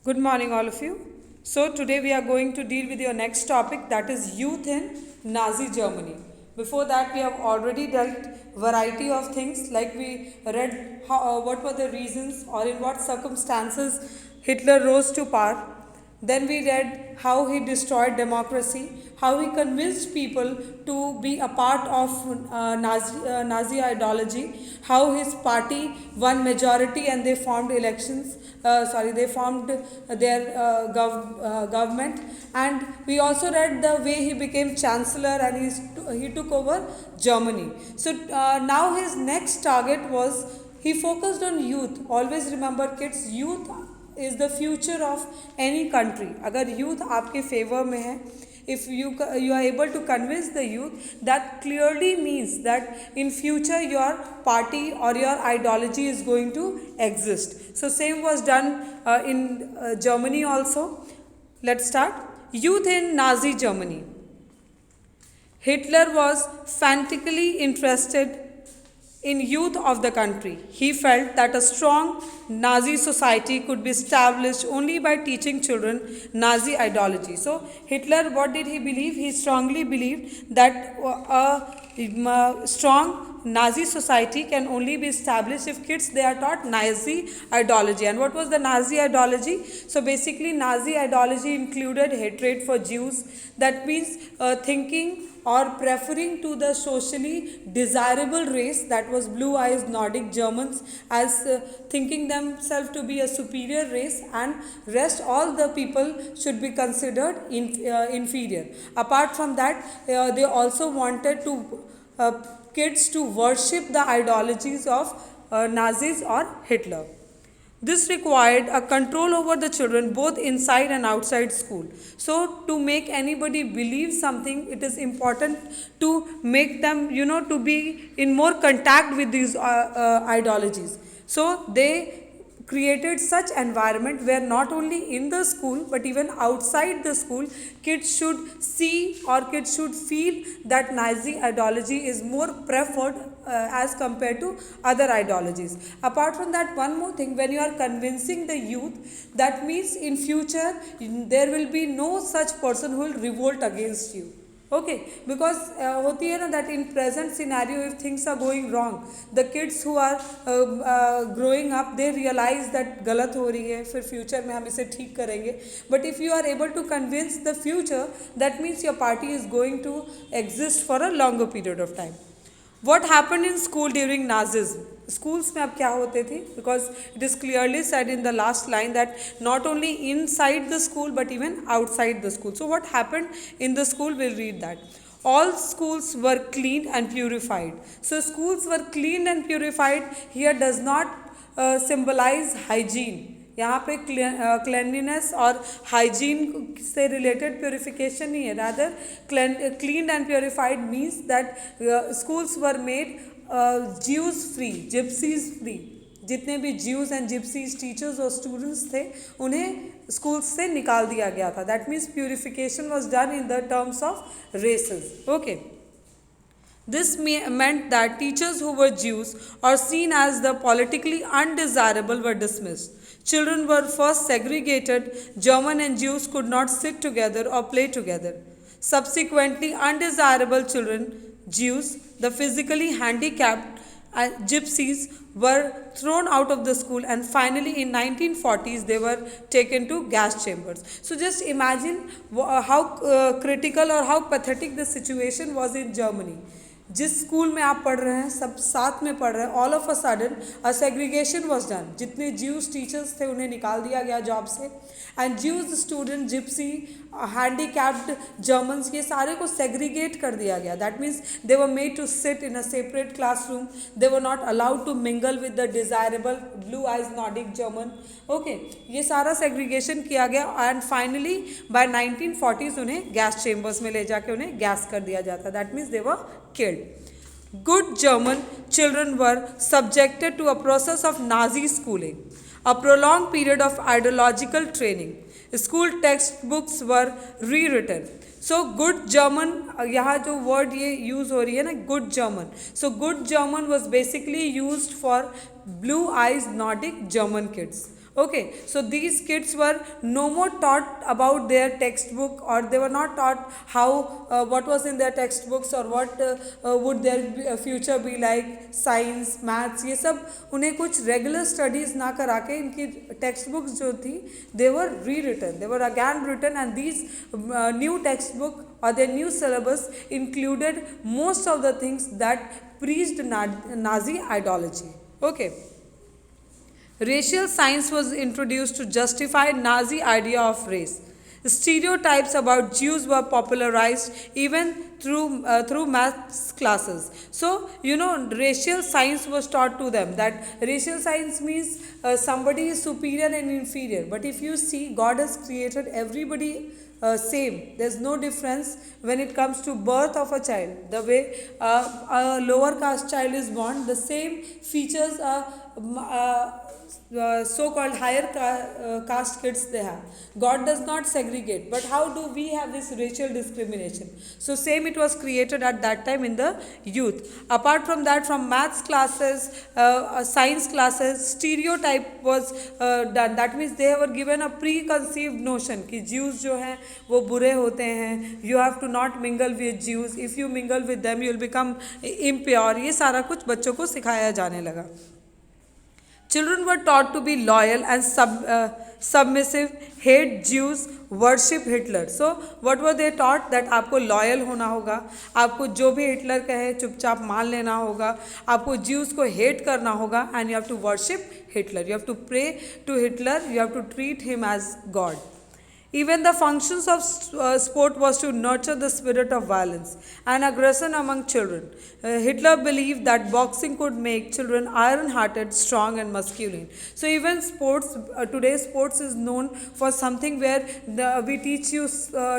Good morning, all of you. So, today we are going to deal with your next topic, that is youth in Nazi Germany. Before that, we have already dealt variety of things, like we read what were the reasons or in what circumstances Hitler rose to power. Then we read how he destroyed democracy, how he convinced people to be a part of Nazi ideology, how his party won majority and they formed elections. They formed their government, and we also read the way he became chancellor and he took over Germany. So now his next target was he focused on youth. Always remember, kids, youth is the future of any country. अगर youth आपके favor में है, if you are able to convince the youth, that clearly means that in future your party or your ideology is going to exist. So same was done in Germany also. Let's start. Youth in Nazi Germany. Hitler was frantically interested in youth of the country. He felt that a strong Nazi society could be established only by teaching children Nazi ideology. So Hitler, what did he believe? He strongly believed that a strong Nazi society can only be established if kids they are taught Nazi ideology. And what was the Nazi ideology? So basically Nazi ideology included hatred for Jews. That means thinking or preferring to the socially desirable race, that was blue eyes Nordic Germans, as thinking themselves to be a superior race, and rest all the people should be considered inferior. Apart from that, they also wanted to kids to worship the ideologies of Nazis or Hitler. This required a control over the children both inside and outside school. So to make anybody believe something, it is important to make them, to be in more contact with these ideologies. So they created such environment where not only in the school but even outside the school, kids should see or kids should feel that Nazi ideology is more preferred as compared to other ideologies. Apart from that, one more thing, when you are convincing the youth, that means in future there will be no such person who will revolt against you. Okay, because होती है ना that in present scenario, if things are going wrong, the kids who are growing up, they realize that गलत हो रही है, फिर future में हम इसे ठीक करेंगे. But if you are able to convince the future, that means your party is going to exist for a longer period of time. What happened in school during Nazism? Schools में अब क्या होते थे? Because it is clearly said in the last line that not only inside the school but even outside the school. So what happened in the school? We'll read that. All schools were cleaned and purified. So schools were cleaned and purified here does not symbolize hygiene. यहाँ पे क्लेanliness और hygiene से related purification नहीं है. Rather cleaned and purified means that schools were made Jews free, gypsies free. जितने भी Jews and gypsies teachers और students थे उन्हें स्कूल्स से निकाल दिया गया था. That means purification was done in the terms of races. Okay. This meant that teachers who were Jews or seen as the politically undesirable were dismissed. Children were first segregated. German and Jews could not sit together or play together. Subsequently, undesirable children, Jews, the physically handicapped, and gypsies were thrown out of the school, and finally in 1940s they were taken to gas chambers. So just imagine how critical or how pathetic the situation was in Germany. जिस school में आप पढ़ रहे हैं सब साथ में पढ़ रहे हैं, all of a sudden a segregation was done. जितने ज्यूज टीचर्स थे उन्हें निकाल दिया गया जॉब से, and Jews student, gypsy, handicapped Germans, ये सारे को सेग्रीगेट कर दिया गया. That means they were made to sit in a separate classroom. They were not allowed to mingle with the desirable blue eyes Nordic German. Okay, ये सारा segregation किया गया एंड फाइनली बाय 1940s उन्हें gas chambers में ले जाके उन्हें gas कर दिया जाता. That means they were killed. Good German children were subjected to a process of Nazi schooling, a prolonged period of ideological training. School textbooks were rewritten. So good German, यहाँ जो word ये use हो रही है ना, good German. So good German was basically used for blue eyes Nordic German kids. Okay, so these kids were no more taught about their textbook, or they were not taught how what was in their textbooks, or what would their future be like, science, maths, ये सब उन्हें कुछ regular studies ना करा के इनकी text books जो थी they were rewritten, they were again written, and these new textbook or their new syllabus included most of the things that preached Nazi ideology. Okay. Racial science was introduced to justify Nazi idea of race. Stereotypes about Jews were popularized even through maths classes. So, racial science was taught to them, that racial science means somebody is superior and inferior. But if you see, God has created everybody same. There's no difference when it comes to birth of a child. The way a lower caste child is born, the same features so-called higher caste kids they have. God does not segregate. But how do we have this racial discrimination? So same it was created at that time in the youth. Apart from that, from maths classes, science classes, stereotype was done. That means they were given a preconceived notion कि Jews जो हैं वो बुरे होते हैं. You have to not mingle with Jews. If you mingle with them, you will become impure. ये सारा कुछ बच्चों को सिखाया जाने लगा. Children were taught to be loyal and submissive, hate Jews, worship Hitler. So what were they taught? That आपको loyal होना होगा, आपको जो भी हिटलर कहे चुपचाप मान लेना होगा, आपको Jews को hate करना होगा, and you have to worship Hitler. You have to pray to Hitler. You have to treat him as God. Even the functions of sport was to nurture the spirit of violence and aggression among children. Hitler believed that boxing could make children iron-hearted, strong and masculine. So even sports, today sports is known for something where we teach you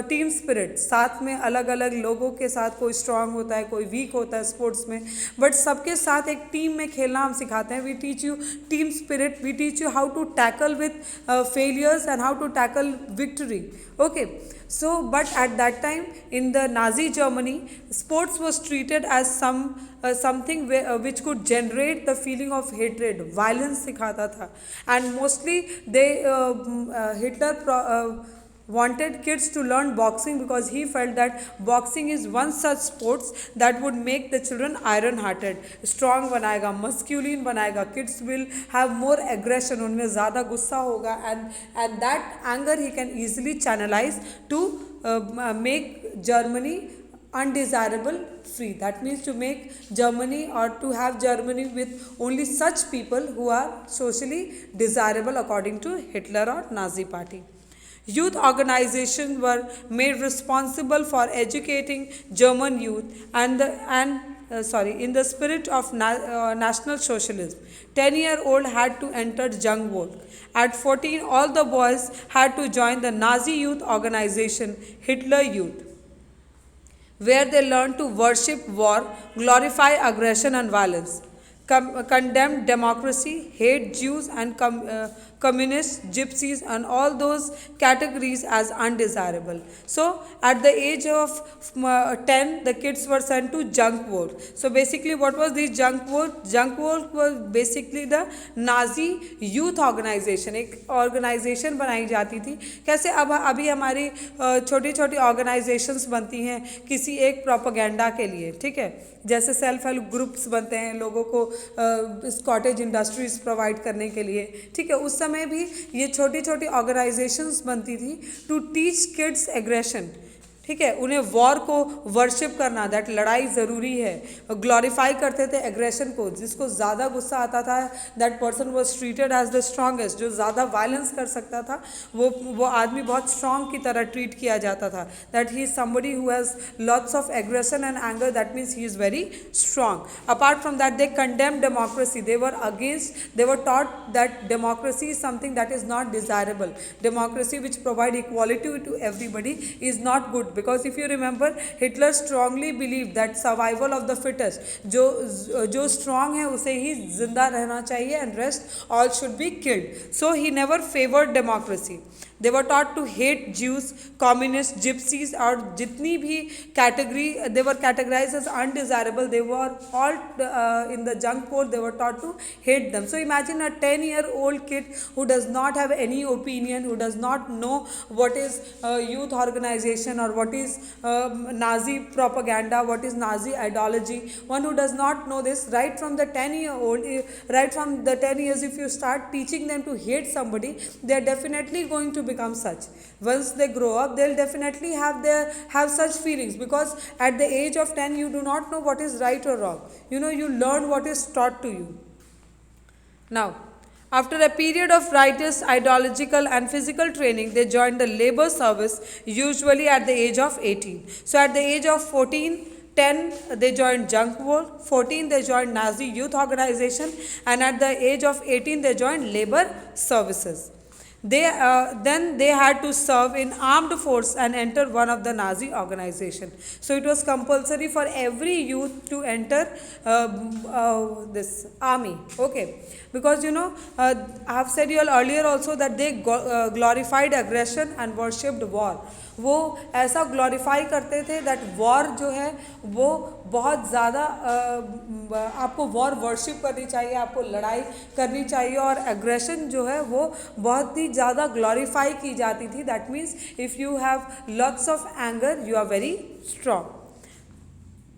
team spirit. साथ में अलग-अलग लोगों के साथ कोई strong होता है, कोई weak होता है sports में, but सबके साथ एक team में खेलना हम सिखाते हैं. We teach you team spirit. We teach you how to tackle with failures and how to tackle victory. Okay, so but at that time in the Nazi Germany, sports was treated as something which could generate the feeling of hatred, violence सिखाता था, and mostly Hitler wanted kids to learn boxing because he felt that boxing is one such sports that would make the children iron hearted, strong बनाएगा, masculine बनाएगा. Kids will have more aggression, उनमें ज़्यादा गुस्सा होगा, and that anger he can easily channelize to make Germany undesirable free. That means to make Germany, or to have Germany with only such people who are socially desirable according to Hitler or Nazi party. Youth organizations were made responsible for educating German youth in the spirit of National Socialism. 10-year-old had to enter Jungvolk. At 14, all the boys had to join the Nazi youth organization, Hitler Youth, where they learned to worship war, glorify aggression and violence, condemn democracy, hate Jews and communists, gypsies and all those categories as undesirable. So at the age of 10, the kids were sent to Jungvolk. So basically what was this Jungvolk? Jungvolk was basically the Nazi youth organization. एक organization बनाई जाती थी. कैसे अब अभी हमारी छोटी छोटी organizations बनती हैं किसी एक propaganda के लिए, ठीक है, जैसे सेल्फ हेल्प ग्रुप्स बनते हैं लोगों को कॉटेज इंडस्ट्रीज प्रोवाइड करने के लिए, ठीक है. उस समय भी ये छोटी छोटी ऑर्गेनाइजेशंस बनती थी टू टीच किड्स एग्रेशन, ठीक है, उन्हें वॉर को वर्शिप करना, दैट लड़ाई ज़रूरी है. ग्लोरीफाई करते थे एग्रेशन को, जिसको ज़्यादा गुस्सा आता था that person was treated as the strongest. जो ज़्यादा वायलेंस कर सकता था वो आदमी बहुत स्ट्रॉन्ग की तरह ट्रीट किया जाता था. That he is somebody who has lots of aggression and anger, that means he is very strong. Apart from that they condemn democracy. They were against, they were taught that democracy is something that is not desirable. Democracy which provide equality to everybody is not good. because if you remember, Hitler strongly believed that survival of the fittest, जो strong है उसे ही जिंदा रहना चाहिए, and rest all should be killed. So he never favored democracy. They were taught to hate Jews, communists, gypsies, और जितनी भी category they were categorized as undesirable. They were all in the junk pool. They were taught to hate them. So imagine a 10-year-old kid who does not have any opinion, who does not know what is youth organization or what is Nazi propaganda, what is Nazi ideology. One who does not know this, right from the 10-year-old, right from the 10 years, if you start teaching them to hate somebody, they are definitely going to become such. Once they grow up, they'll definitely have such feelings, because at the age of 10 you do not know what is right or wrong. You know, you learn what is taught to you. Now, after a period of righteous ideological and physical training, they joined the labor service, usually at the age of 18. So at the age of 14, 10 they joined junk world, 14 they joined Nazi youth organization, and at the age of 18 they joined labor services. Then they had to serve in armed force and enter one of the Nazi organization. So it was compulsory for every youth to enter this army. Okay, because you know, I have said you all earlier also that they glorified aggression and worshipped war. वो ऐसा glorify करते थे that war जो है वो बहुत ज़्यादा आपको वॉर वर्शिप करनी चाहिए, आपको लड़ाई करनी चाहिए, और एग्रेशन जो है वो बहुत ही ज़्यादा ग्लोरीफाई की जाती थी. That means if you have lots of anger you are very strong.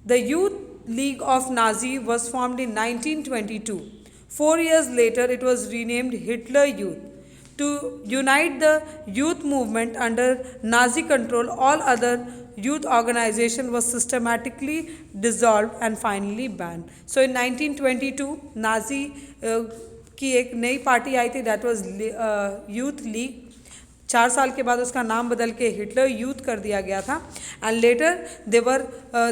The youth league of Nazi was formed in 1922. 4 years later it was renamed Hitler Youth. To unite the youth movement under Nazi control, all other youth organization was systematically dissolved and finally banned. So in 1922 Nazi की एक नई party आई थी, that was Youth League. 4 साल के बाद उसका नाम बदल के हिटलर यूथ कर दिया गया था. And later they were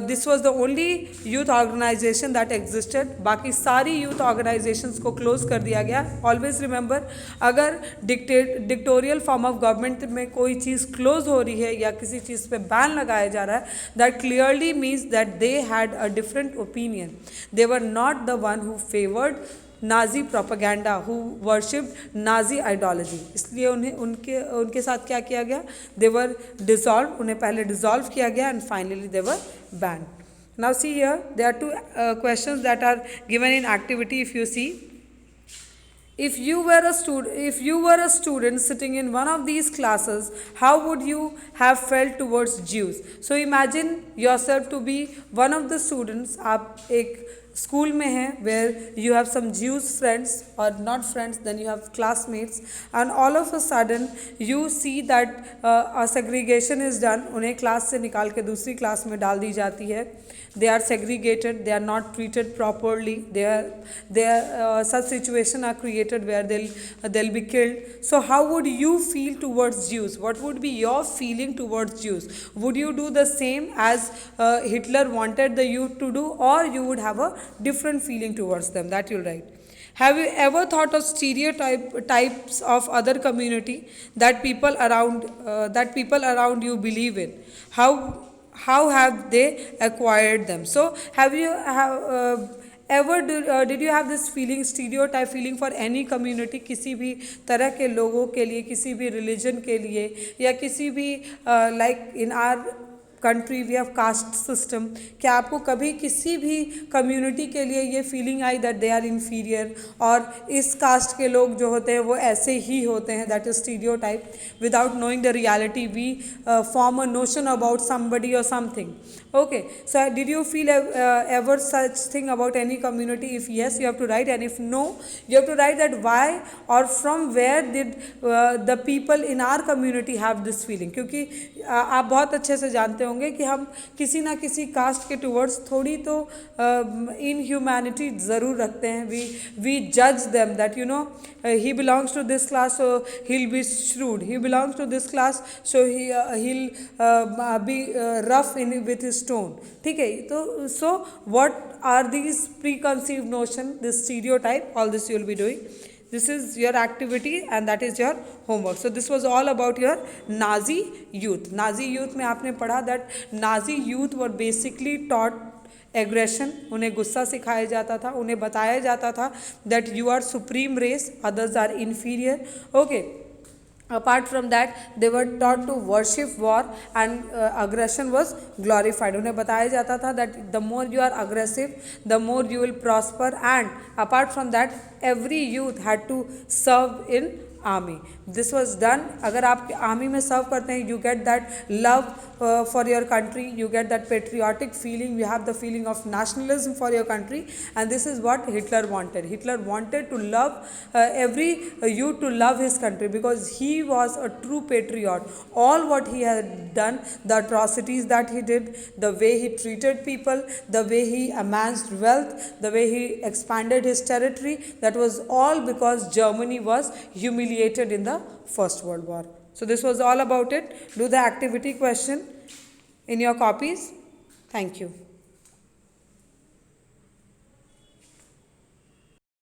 this was the only youth organisation that existed. बाकी सारी यूथ ऑर्गेनाइजेशंस को क्लोज कर दिया गया. ऑलवेज रिमेंबर, अगर डिक्टोरियल फॉर्म ऑफ गवर्नमेंट में कोई चीज़ क्लोज हो रही है या किसी चीज़ पे बैन लगाया जा रहा है, that clearly means that they had a different opinion. They were not the one who favoured Nazi propaganda, who worshipped Nazi ideology. इसलिए उनके साथ क्या किया गया, दे वर डिसॉल्व. उन्हें पहले डिसॉल्व किया गया and finally they were banned. Now see here there are 2 questions that are given in activity. If you see, if you were a student sitting in one of these classes, how would you have felt towards Jews? So imagine yourself to be one of the students. आप एक school में हैं where you have some Jews friends or not friends, then you have classmates, and all of a sudden you see that a segregation is done. उन्हें class से निकाल के दूसरी class में डाल दी जाती है. They are segregated, they are not treated properly, such situation are created where they'll be killed. So how would you feel towards Jews? What would be your feeling towards Jews? Would you do the same as Hitler wanted the youth to do, or you would have a different feeling towards them? That you'll write. Have you ever thought of stereotypes of other community that people around you believe in? How have they acquired them? So have you did you have this feeling, stereotype feeling for any community? किसी भी तरह के लोगों के लिए, किसी भी religion के लिए, या किसी भी like in our country we have caste system. क्या आपको कभी किसी भी कम्युनिटी के लिए ये feeling I that they are inferior, और इस कास्ट के लोग जो होते हैं वो ऐसे ही होते हैं? That is stereotype. Without knowing the reality we form a notion about somebody और something. Okay, so did you feel ever such thing about any community? If yes, you have to write, and if no, you have to write that why or from where did the people in our community have this feeling. क्योंकि आप बहुत अच्छे से जानते होंगे कि हम किसी ना किसी कास्ट के टूवर्ड्स थोड़ी तो इनह्यूमैनिटी ज़रूर रखते हैं. वी जज them that you know he belongs to this class so he'll be shrewd, he belongs to this class so he'll be rough with his tone. ठीक है, तो so what are these preconceived notion, this stereotype, all this you will be doing. This is your activity and that is your homework. So this was all about your Nazi youth. Nazi youth में आपने पढ़ा that Nazi youth were basically taught aggression, उन्हें गुस्सा सिखाया जाता था, उन्हें बताया जाता था that you are supreme race, others are inferior. Okay, apart from that they were taught to worship war and aggression was glorified. उन्हें बताया जाता था that the more you are aggressive the more you will prosper, and apart from that every youth had to serve in army. This was done. अगर आप army में serve करते हैं you get that love for your country, you get that patriotic feeling, you have the feeling of nationalism for your country, and this is what Hitler wanted. Hitler wanted to love every youth to love his country because he was a true patriot. All what he had done, the atrocities that he did, the way he treated people, the way he amassed wealth, the way he expanded his territory, that was all because Germany was humiliated in the First World War. So this was all about it. Do the activity question in your copies. Thank you.